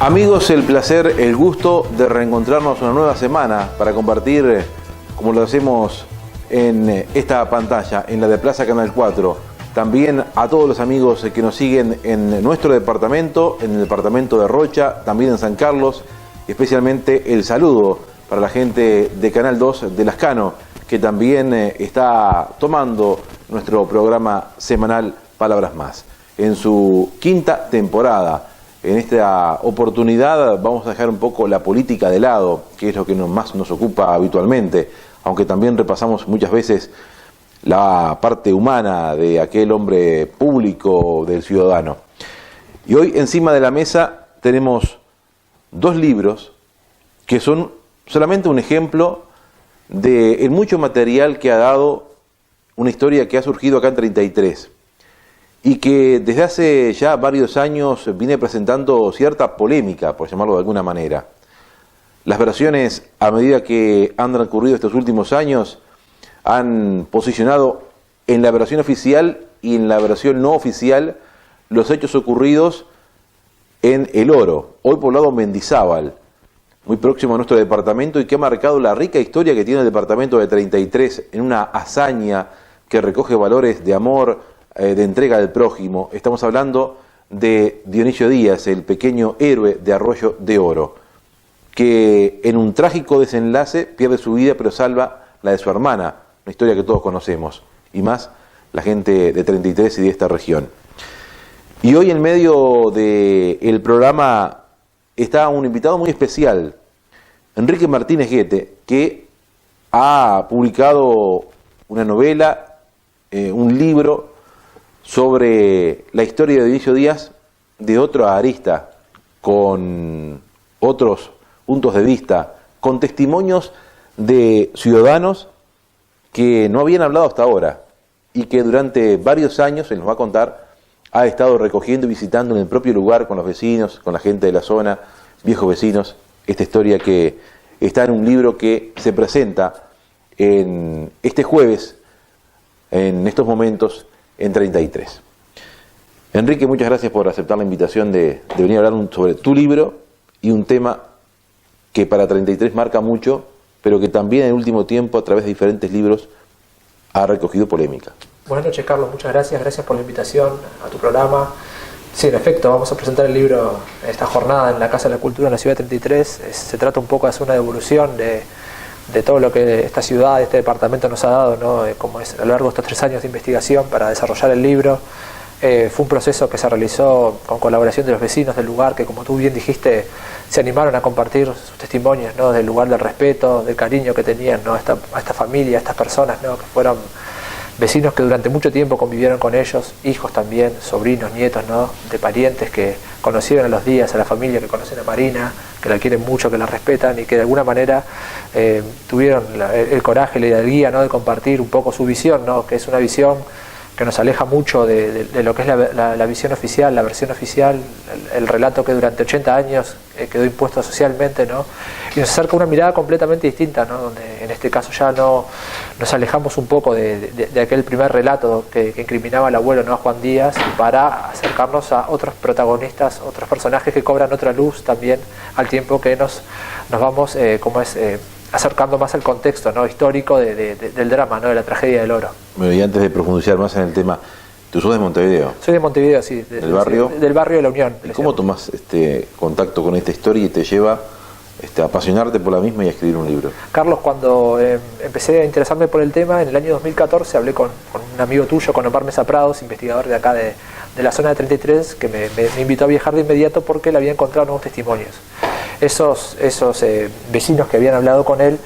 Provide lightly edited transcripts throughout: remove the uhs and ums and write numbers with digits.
Amigos, el placer, el gusto de reencontrarnos una nueva semana para compartir, como lo hacemos en esta pantalla, en la de Plaza Canal 4. También a todos los amigos que nos siguen en nuestro departamento, en el departamento de Rocha, también en San Carlos, y especialmente el saludo para la gente de Canal 2 de Lascano, que también está tomando nuestro programa semanal Palabras Más. En su quinta temporada. En esta oportunidad vamos a dejar un poco la política de lado, que es lo que más nos ocupa habitualmente, aunque también repasamos muchas veces la parte humana de aquel hombre público, del ciudadano. Y hoy encima de la mesa tenemos dos libros que son solamente un ejemplo de el mucho material que ha dado una historia que ha surgido acá en 33. Y que desde hace ya varios años viene presentando cierta polémica, por llamarlo de alguna manera. Las versiones, a medida que han transcurrido estos últimos años, han posicionado en la versión oficial y en la versión no oficial los hechos ocurridos en El Oro, hoy poblado Mendizábal, muy próximo a nuestro departamento, y que ha marcado la rica historia que tiene el departamento de 33 en una hazaña que recoge valores de amor, de entrega del prójimo. Estamos hablando de Dionisio Díaz, el pequeño héroe de Arroyo de Oro, que en un trágico desenlace pierde su vida pero salva la de su hermana, una historia que todos conocemos, y más la gente de 33 y de esta región. Y hoy en medio del programa está un invitado muy especial, Enrique Martínez Guete, que ha publicado una novela, un libro sobre la historia de Dionisio Díaz de otra arista, con otros puntos de vista, con testimonios de ciudadanos que no habían hablado hasta ahora y que durante varios años, él nos va a contar, ha estado recogiendo y visitando en el propio lugar con los vecinos, con la gente de la zona, viejos vecinos, esta historia que está en un libro que se presenta en este jueves, en estos momentos, en 33. Enrique, muchas gracias por aceptar la invitación de venir a hablar sobre tu libro y un tema que para 33 marca mucho, pero que también en el último tiempo, a través de diferentes libros, ha recogido polémica. Buenas noches, Carlos, muchas gracias. Gracias por la invitación a tu programa. Sí, en efecto, vamos a presentar el libro esta jornada en la Casa de la Cultura en la ciudad de 33. Se trata un poco de hacer una devolución de todo lo que esta ciudad, este departamento nos ha dado, ¿no? Como es a lo largo de estos 3 años de investigación para desarrollar el libro. Fue un proceso que se realizó con colaboración de los vecinos del lugar, que como tú bien dijiste, se animaron a compartir sus testimonios, ¿no? Del lugar del respeto, del cariño que tenían, ¿no? a esta familia, a estas personas, ¿no? Que fueron vecinos que durante mucho tiempo convivieron con ellos, hijos también, sobrinos, nietos, ¿no? De parientes que conocieron a los Díaz, a la familia, que conocen a Marina, que la quieren mucho, que la respetan y que de alguna manera tuvieron el coraje, la hidalguía, ¿no? De compartir un poco su visión, ¿no? Que es una visión que nos aleja mucho de lo que es la visión oficial, la versión oficial, el relato que durante 80 años quedó impuesto socialmente, ¿no? Y nos acerca una mirada completamente distinta, ¿no? Donde en este caso ya no nos alejamos un poco de aquel primer relato que incriminaba al abuelo, ¿no? A Juan Díaz, para acercarnos a otros protagonistas, otros personajes que cobran otra luz también al tiempo que nos vamos, acercando más al contexto, ¿no? Histórico del drama, ¿no? De la tragedia del Oro. Bueno, y antes de profundizar más en el tema, ¿tú sos de Montevideo? Soy de Montevideo, sí. ¿Del barrio? Del barrio de La Unión. ¿Cómo tomás contacto con esta historia y te lleva a apasionarte por la misma y a escribir un libro? Carlos, cuando empecé a interesarme por el tema, en el año 2014 hablé con un amigo tuyo, con Omar Mesa Prados, investigador de acá de la zona de 33, que me invitó a viajar de inmediato porque él había encontrado nuevos testimonios. Esos vecinos que habían hablado con él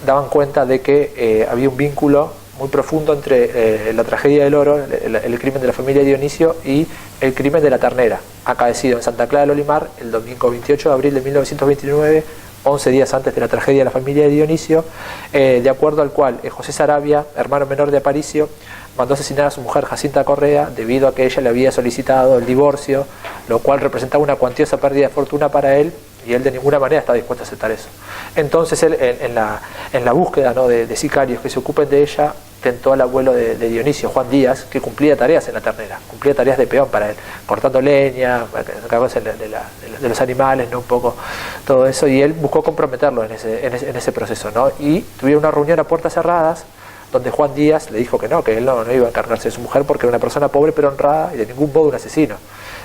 daban cuenta de que había un vínculo muy profundo entre la tragedia del oro, el crimen de la familia Dionisio y el crimen de la ternera, acaecido en Santa Clara del Olimar el domingo 28 de abril de 1929, 11 días antes de la tragedia de la familia de Dionisio, de acuerdo al cual José Saravia, hermano menor de Aparicio, mandó asesinar a su mujer Jacinta Correa debido a que ella le había solicitado el divorcio, lo cual representaba una cuantiosa pérdida de fortuna para él, y él de ninguna manera está dispuesto a aceptar eso. Entonces él, en la búsqueda, ¿no?, de sicarios que se ocupen de ella, tentó al abuelo de Dionisio, Juan Díaz, que cumplía tareas en la ternera, cumplía tareas de peón para él, cortando leña, encargándose de los animales, ¿no?, un poco todo eso, y él buscó comprometerlo en ese proceso, ¿no? Y tuvieron una reunión a puertas cerradas, donde Juan Díaz le dijo que él no iba a encargarse de su mujer porque era una persona pobre pero honrada y de ningún modo un asesino.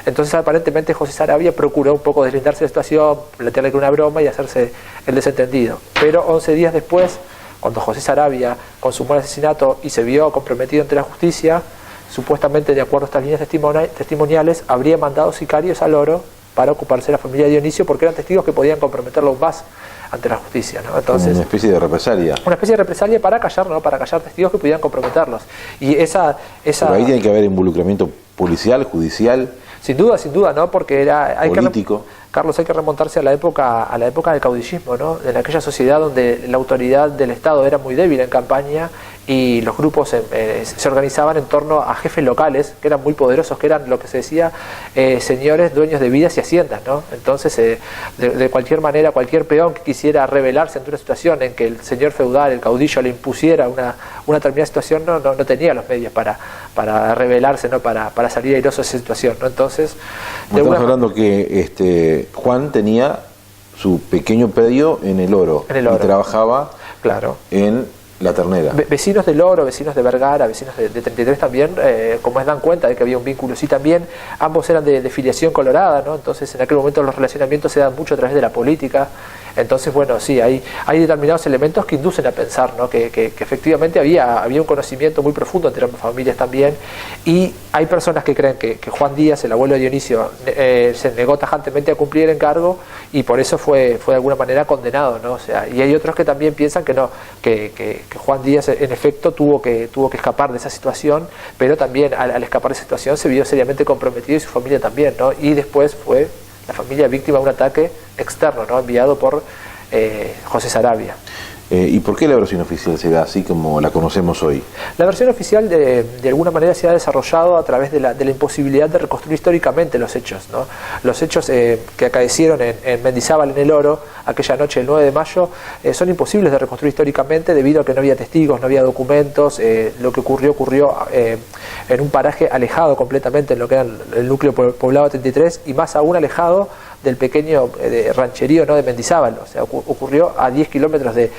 Entonces aparentemente José Saravia procuró un poco deslindarse de la situación, plantearle una broma y hacerse el desentendido. Pero 11 días después, cuando José Saravia consumó el asesinato y se vio comprometido ante la justicia, supuestamente de acuerdo a estas líneas testimoniales, habría mandado sicarios al oro para ocuparse de la familia de Dionisio porque eran testigos que podían comprometerlo aún más ante la justicia, ¿no? Entonces, una especie de represalia. Una especie de represalia para callar, ¿no?, para callar testigos que pudieran comprometerlos. Y esa Pero ahí tiene que haber involucramiento policial, judicial. Sin duda, ¿no? Porque hay político. Carlos, hay que remontarse a la época del caudillismo, ¿no? En aquella sociedad donde la autoridad del Estado era muy débil en campaña y los grupos se organizaban en torno a jefes locales que eran muy poderosos, que eran lo que se decía señores dueños de vidas y haciendas, ¿no? Entonces, de cualquier manera, cualquier peón que quisiera rebelarse ante una situación en que el señor feudal, el caudillo, le impusiera una determinada situación, no tenía los medios para rebelarse, ¿no?, para salir airoso de esa situación, ¿no? Entonces, estamos hablando que Juan tenía su pequeño predio en el Oro. Y trabajaba, claro, en la ternera. Vecinos del Oro, vecinos de Vergara, vecinos de 33 también, como se dan cuenta de que había un vínculo, sí, también ambos eran de filiación colorada, ¿no? Entonces en aquel momento los relacionamientos se dan mucho a través de la política. Entonces, bueno, sí, hay determinados elementos que inducen a pensar, ¿no?, que efectivamente había un conocimiento muy profundo entre ambas familias también, y hay personas que creen que Juan Díaz, el abuelo de Dionisio, se negó tajantemente a cumplir el encargo y por eso fue de alguna manera condenado, ¿no? O sea, y hay otros que también piensan que no, que Juan Díaz en efecto tuvo que escapar de esa situación, pero también al escapar de esa situación se vio seriamente comprometido y su familia también, ¿no? Y después fue la familia víctima de un ataque externo, ¿no?, enviado por José Saravia. ¿Y por qué la versión oficial se da así como la conocemos hoy? La versión oficial de alguna manera se ha desarrollado a través de la imposibilidad de reconstruir históricamente los hechos, ¿no? Los hechos que acaecieron en Mendizábal, en el Oro, aquella noche del 9 de mayo, son imposibles de reconstruir históricamente debido a que no había testigos, no había documentos. Lo que ocurrió en un paraje alejado completamente en lo que era el núcleo poblado 33 y más aún alejado del pequeño rancherío, ¿no?, de Mendizábal. O sea, ocurrió a 10 kilómetros de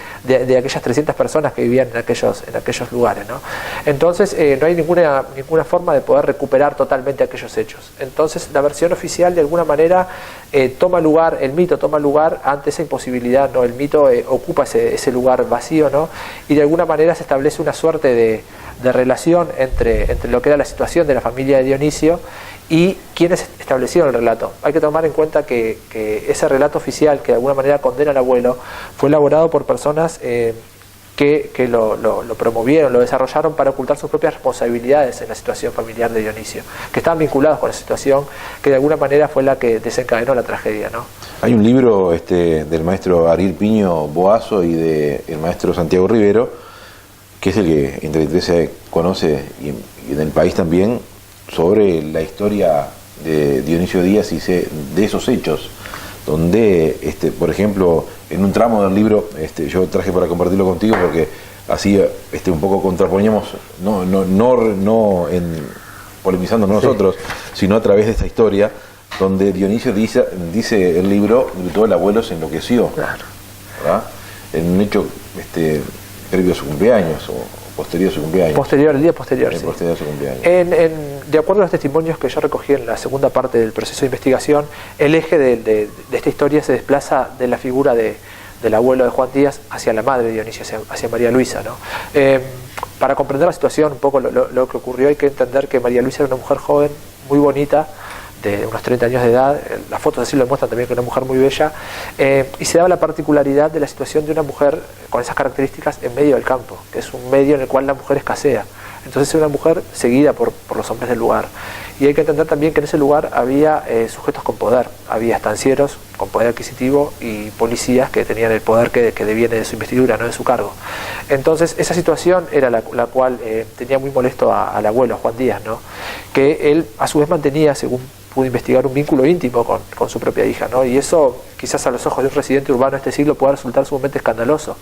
aquellas 300 personas que vivían en aquellos lugares, ¿no? Entonces no hay ninguna forma de poder recuperar totalmente aquellos hechos. Entonces la versión oficial de alguna manera el mito toma lugar ante esa imposibilidad, ¿no? El mito ocupa ese lugar vacío, ¿no? Y de alguna manera se establece una suerte de relación entre lo que era la situación de la familia de Dionisio y quienes establecieron el relato. Hay que tomar en cuenta que ese relato oficial, que de alguna manera condena al abuelo, fue elaborado por personas que lo promovieron, lo desarrollaron para ocultar sus propias responsabilidades en la situación familiar de Dionisio, que estaban vinculados con la situación que de alguna manera fue la que desencadenó la tragedia, ¿no? Hay un libro del maestro Ariel Piño Boazo y del maestro Santiago Rivero, que es el que en 33 se conoce y en el país también, sobre la historia de Dionisio Díaz y de esos hechos, donde, por ejemplo, en un tramo del libro, yo traje para compartirlo contigo porque así un poco contraponíamos, no polemizando nosotros, sí, sino a través de esta historia, donde Dionisio dice el libro, todo el abuelo se enloqueció, claro, ¿verdad?, en un hecho previo a su cumpleaños o posterior a su cumpleaños. El día posterior, sí. Posterior a su cumpleaños. De acuerdo a los testimonios que yo recogí en la segunda parte del proceso de investigación, el eje de esta historia se desplaza de la figura del abuelo de Juan Díaz hacia la madre de Dionisio, hacia María Luisa, ¿no? Para comprender la situación, un poco lo que ocurrió, hay que entender que María Luisa era una mujer joven, muy bonita, de unos 30 años de edad, las fotos así lo muestran también, que es una mujer muy bella, y se daba la particularidad de la situación de una mujer con esas características en medio del campo, que es un medio en el cual la mujer escasea. Entonces es una mujer seguida por los hombres del lugar. Y hay que entender también que en ese lugar había sujetos con poder, había estancieros con poder adquisitivo y policías que tenían el poder que deviene de su investidura, no de su cargo. Entonces esa situación era la cual tenía muy molesto al abuelo, a Juan Díaz, ¿no? Que él a su vez mantenía, según pudo investigar, un vínculo íntimo con su propia hija, ¿no? Y eso quizás a los ojos de un residente urbano de este siglo pueda resultar sumamente escandaloso,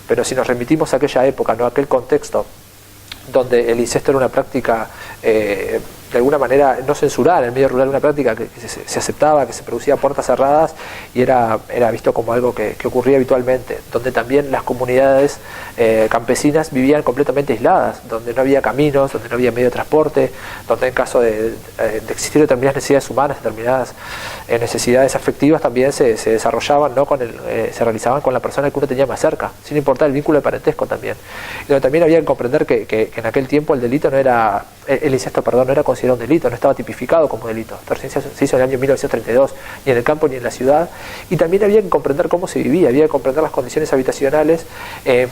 pero si nos remitimos a aquella época, ¿no? A aquel contexto donde el incesto era una práctica de alguna manera no censurada en el medio rural, una práctica que se aceptaba, que se producía a puertas cerradas y era visto como algo que ocurría habitualmente, donde también las comunidades campesinas vivían completamente aisladas, donde no había caminos, donde no había medio de transporte, donde en caso de existir determinadas necesidades humanas, determinadas necesidades afectivas también se desarrollaban, ¿no? Se realizaban con la persona que uno tenía más cerca, sin importar el vínculo de parentesco también. Y donde también había que comprender que en aquel tiempo el delito no era, el incesto, perdón, no era considerado un delito, no estaba tipificado como delito. Esto recién se hizo en el año 1932, ni en el campo ni en la ciudad, y también había que comprender cómo se vivía, había que comprender las condiciones habitacionales,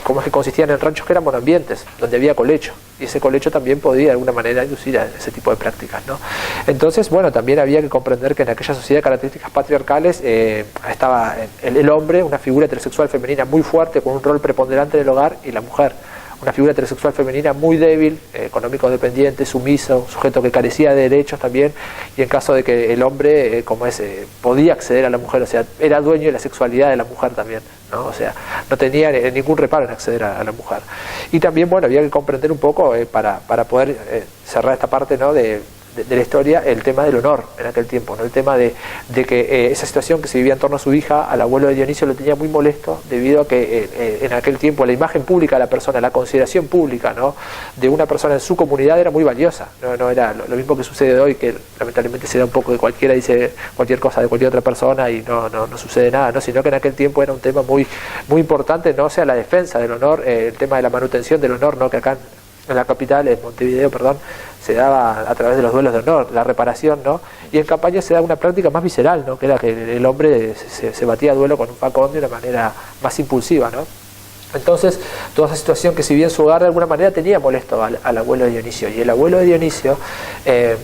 cómo es que consistían en ranchos que eran monoambientes, donde había colecho, y ese colecho también podía de alguna manera inducir a ese tipo de prácticas, ¿no? Entonces, bueno, también había que comprender que en aquella sociedad de características patriarcales estaba el hombre, una figura heterosexual femenina muy fuerte, con un rol preponderante en el hogar, y la mujer, una figura heterosexual femenina muy débil, económico dependiente, sumiso, sujeto que carecía de derechos también, y en caso de que el hombre, podía acceder a la mujer, o sea, era dueño de la sexualidad de la mujer también, ¿no? O sea, no tenía ningún reparo en acceder a la mujer. Y también, bueno, había que comprender un poco, para poder cerrar esta parte, ¿no?, de la historia, el tema del honor en aquel tiempo, ¿no? El tema de que esa situación que se vivía en torno a su hija, al abuelo de Dionisio lo tenía muy molesto, debido a que en aquel tiempo la imagen pública de la persona, la consideración pública, ¿no?, de una persona en su comunidad era muy valiosa, no era lo mismo que sucede hoy, que lamentablemente se da un poco de cualquiera dice cualquier cosa de cualquier otra persona y no sucede nada, ¿no? Sino que en aquel tiempo era un tema muy, muy importante, ¿no? O sea, la defensa del honor, el tema de la manutención del honor, ¿no?, que acá en la capital, en Montevideo, perdón, se daba a través de los duelos de honor, la reparación, ¿no? Y en campaña se da una práctica más visceral, ¿no?, que era que el hombre se batía a duelo con un facón de una manera más impulsiva, ¿no? Entonces, toda esa situación que si bien su hogar de alguna manera tenía molesto al abuelo de Dionisio, y el abuelo de Dionisio,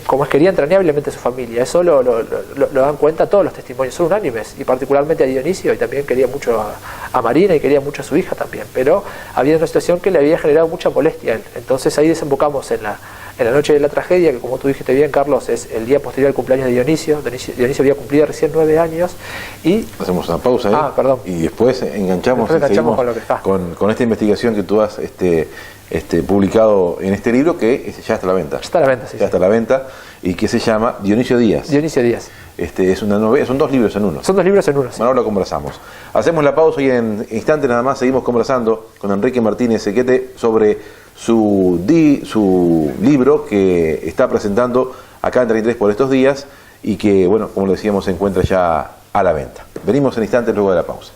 como es, quería entrañablemente a su familia, eso lo dan cuenta todos los testimonios, son unánimes, y particularmente a Dionisio, y también quería mucho a Marina y quería mucho a su hija también, pero había una situación que le había generado mucha molestia a él. Entonces ahí desembocamos en la noche de la tragedia, que como tú dijiste bien, Carlos, es el día posterior al cumpleaños de Dionisio. Dionisio había cumplido recién 9 años y... Hacemos una pausa ahí, perdón. Y después enganchamos con lo que está. Con esta investigación que tú has publicado en este libro, que ya está a la venta. Ya está a la venta, sí. Ya está a la venta, y que se llama Dionisio Díaz. Dionisio Díaz. Es una novela, son 2 libros en uno. Son 2 libros en uno, sí. Ahora lo conversamos. Hacemos la pausa y en instantes nada más seguimos conversando con Enrique Martínez Sequete sobre su libro que está presentando acá en 33 por estos días y que, bueno, como lo decíamos, se encuentra ya a la venta. Venimos en instantes luego de la pausa.